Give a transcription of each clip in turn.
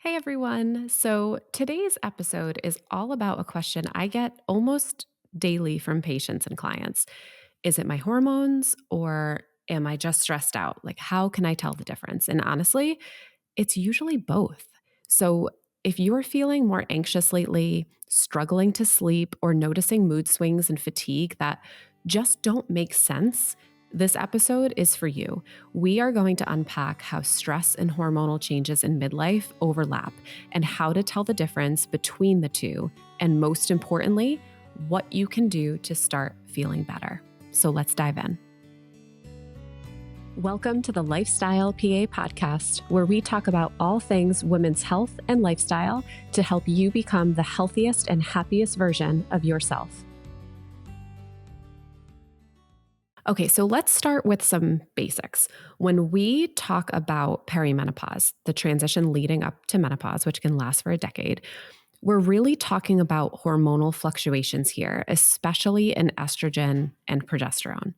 Hey everyone. So today's episode is all about a question I get almost daily from patients and clients. Is it my hormones or am I just stressed out? Like, how can I tell the difference? And honestly, it's usually both. So if you're feeling more anxious lately, struggling to sleep, or noticing mood swings and fatigue that just don't make sense, this episode is for you. We are going to unpack how stress and hormonal changes in midlife overlap and how to tell the difference between the two. And most importantly, what you can do to start feeling better. So let's dive in. Welcome to the Lifestyle PA podcast, where we talk about all things women's health and lifestyle to help you become the healthiest and happiest version of yourself. Okay, so let's start with some basics. When we talk about perimenopause, the transition leading up to menopause, which can last for a decade, we're really talking about hormonal fluctuations here, especially in estrogen and progesterone.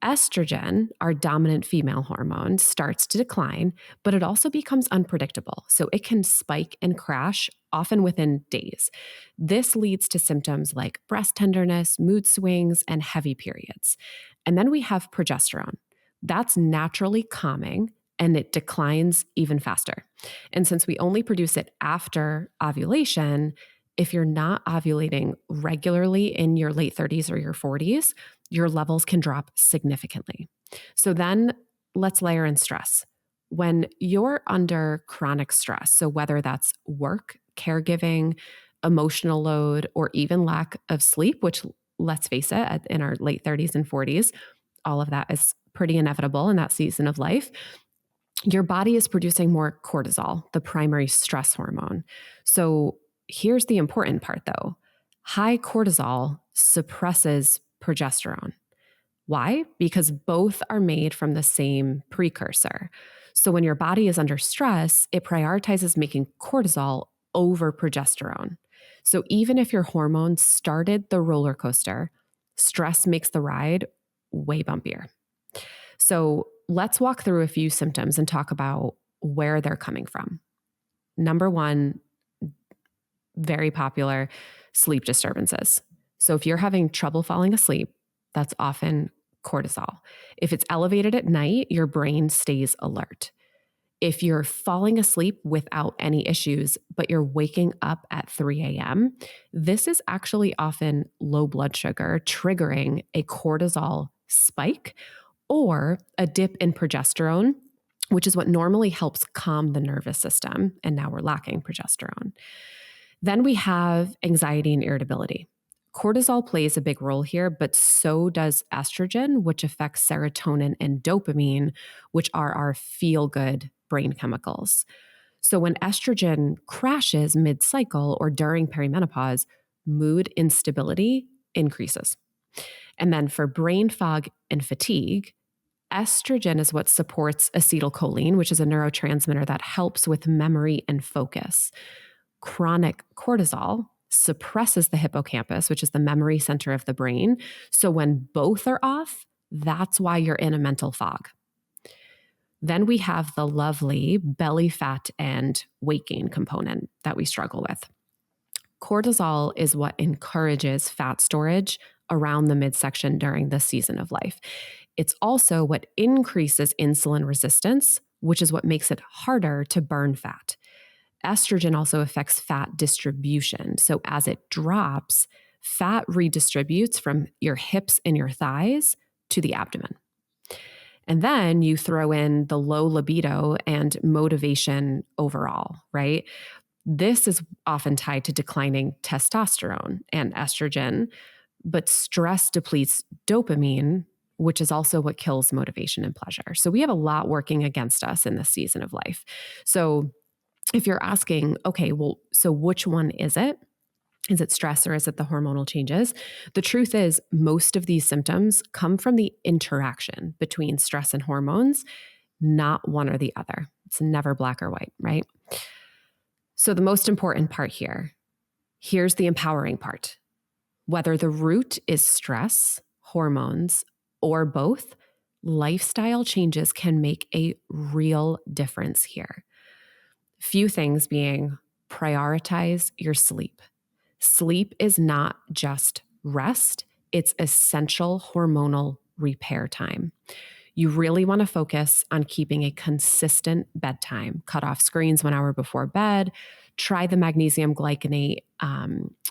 Estrogen, our dominant female hormone, starts to decline, but it also becomes unpredictable. So it can spike and crash, often within days. This leads to symptoms like breast tenderness, mood swings, and heavy periods. And then we have progesterone. That's naturally calming and it declines even faster. And since we only produce it after ovulation, if you're not ovulating regularly in your late 30s or your 40s, your levels can drop significantly. So then let's layer in stress. When you're under chronic stress, so whether that's work, caregiving, emotional load, or even lack of sleep, which let's face it, in our late 30s and 40s, all of that is pretty inevitable in that season of life. Your body is producing more cortisol, the primary stress hormone. So here's the important part though. High cortisol suppresses progesterone. Why? Because both are made from the same precursor. So when your body is under stress, it prioritizes making cortisol over progesterone. So even if your hormones started the roller coaster, stress makes the ride way bumpier. So let's walk through a few symptoms and talk about where they're coming from. Number one, very popular, sleep disturbances. So if you're having trouble falling asleep, that's often cortisol. If it's elevated at night, your brain stays alert. If you're falling asleep without any issues, but you're waking up at 3 a.m., this is actually often low blood sugar triggering a cortisol spike or a dip in progesterone, which is what normally helps calm the nervous system. And now we're lacking progesterone. Then we have anxiety and irritability. Cortisol plays a big role here, but so does estrogen, which affects serotonin and dopamine, which are our feel good brain chemicals. So when estrogen crashes mid cycle or during perimenopause, mood instability increases. And then for brain fog and fatigue, estrogen is what supports acetylcholine, which is a neurotransmitter that helps with memory and focus. Chronic cortisol suppresses the hippocampus, which is the memory center of the brain. So when both are off, that's why you're in a mental fog. Then we have the lovely belly fat and weight gain component that we struggle with. Cortisol is what encourages fat storage around the midsection during this season of life. It's also what increases insulin resistance, which is what makes it harder to burn fat. Estrogen also affects fat distribution. So as it drops, fat redistributes from your hips and your thighs to the abdomen. And then you throw in the low libido and motivation overall, right? This is often tied to declining testosterone and estrogen, but stress depletes dopamine, which is also what kills motivation and pleasure. So we have a lot working against us in this season of life. So if you're asking, okay, well, so which one is it? Is it stress or is it the hormonal changes? The truth is, most of these symptoms come from the interaction between stress and hormones, not one or the other. It's never black or white, right? So the most important part here, here's the empowering part. Whether the root is stress, hormones, or both, lifestyle changes can make a real difference here. Few things being prioritize your sleep. Sleep is not just rest, it's essential hormonal repair time. You really want to focus on keeping a consistent bedtime. Cut off screens 1 hour before bed. Try the magnesium glycinate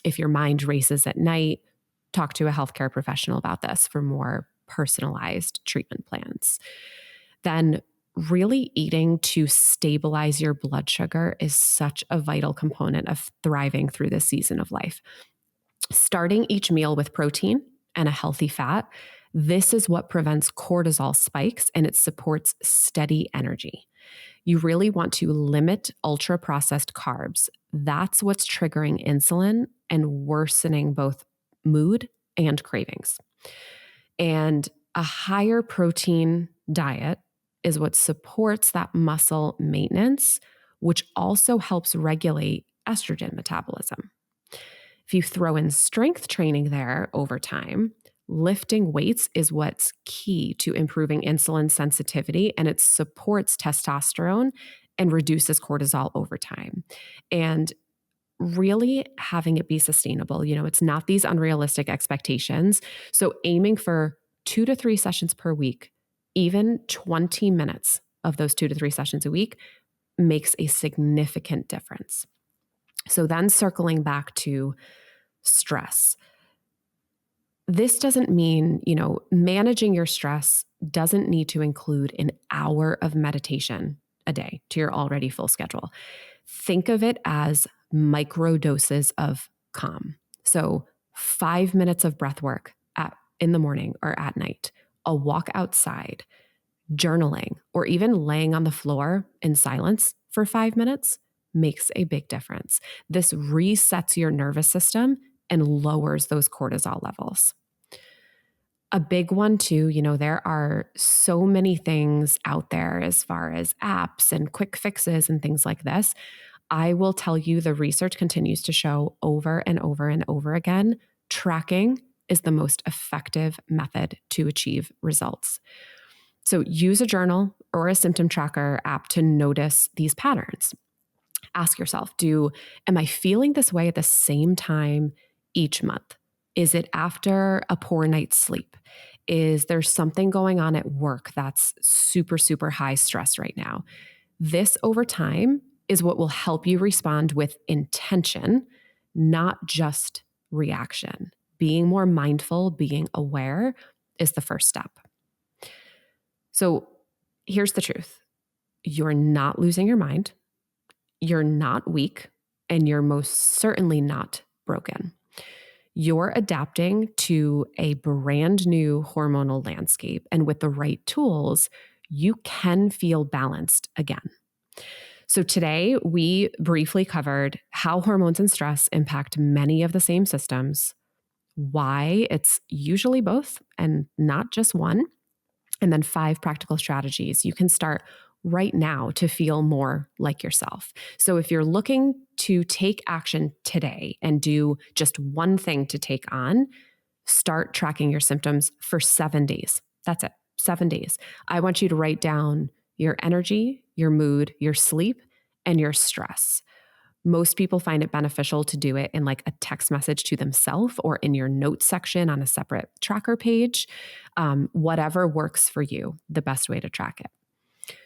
if your mind races at night. Talk to a healthcare professional about this for more personalized treatment plans. Then really eating to stabilize your blood sugar is such a vital component of thriving through this season of life. Starting each meal with protein and a healthy fat, this is what prevents cortisol spikes and it supports steady energy. You really want to limit ultra-processed carbs. That's what's triggering insulin and worsening both mood and cravings. And a higher protein diet is what supports that muscle maintenance, which also helps regulate estrogen metabolism. If you throw in strength training there over time, lifting weights is what's key to improving insulin sensitivity, and it supports testosterone and reduces cortisol over time. And really having it be sustainable. It's not these unrealistic expectations. So aiming for 2 to 3 sessions per week, even 20 minutes of those 2 to 3 sessions a week makes a significant difference. So then circling back to stress. This doesn't mean, managing your stress doesn't need to include an hour of meditation a day to your already full schedule. Think of it as micro doses of calm. So 5 minutes of breath work in the morning or at night, a walk outside, journaling, or even laying on the floor in silence for 5 minutes makes a big difference. This resets your nervous system and lowers those cortisol levels. A big one too, there are so many things out there as far as apps and quick fixes and things like this. I will tell you the research continues to show over and over and over again, tracking is the most effective method to achieve results. So use a journal or a symptom tracker app to notice these patterns. Ask yourself, am I feeling this way at the same time each month? Is it after a poor night's sleep? Is there something going on at work that's super, super high stress right now? This over time is what will help you respond with intention, not just reaction. Being more mindful, being aware is the first step. So here's the truth. You're not losing your mind. You're not weak, and you're most certainly not broken. You're adapting to a brand new hormonal landscape, and with the right tools, you can feel balanced again. So today, we briefly covered how hormones and stress impact many of the same systems, why it's usually both and not just one, and then 5 practical strategies you can start right now to feel more like yourself. So if you're looking to take action today and do just one thing to take on, start tracking your symptoms for 7 days. That's it, 7 days. I want you to write down your energy, your mood, your sleep, and your stress. Most people find it beneficial to do it in like a text message to themselves or in your notes section on a separate tracker page. Whatever works for you, the best way to track it.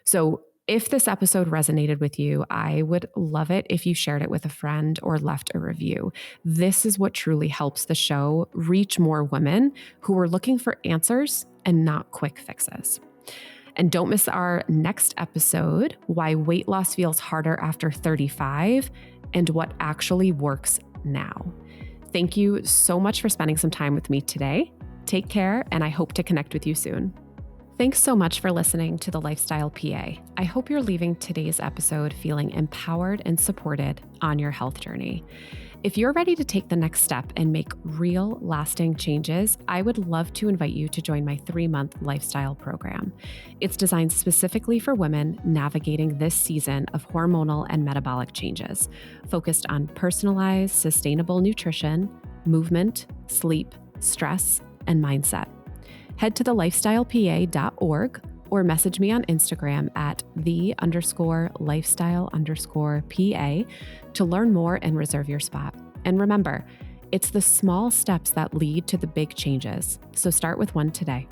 So if this episode resonated with you, I would love it if you shared it with a friend or left a review. This is what truly helps the show reach more women who are looking for answers and not quick fixes. And don't miss our next episode, why weight loss feels harder after 35 and what actually works now. Thank you so much for spending some time with me today. Take care, and I hope to connect with you soon. Thanks so much for listening to The Lifestyle PA. I hope you're leaving today's episode feeling empowered and supported on your health journey. If you're ready to take the next step and make real, lasting changes, I would love to invite you to join my 3-month lifestyle program. It's designed specifically for women navigating this season of hormonal and metabolic changes, focused on personalized, sustainable nutrition, movement, sleep, stress, and mindset. Head to thelifestylepa.org or message me on Instagram at the_lifestyle_PA to learn more and reserve your spot. And remember, it's the small steps that lead to the big changes. So start with one today.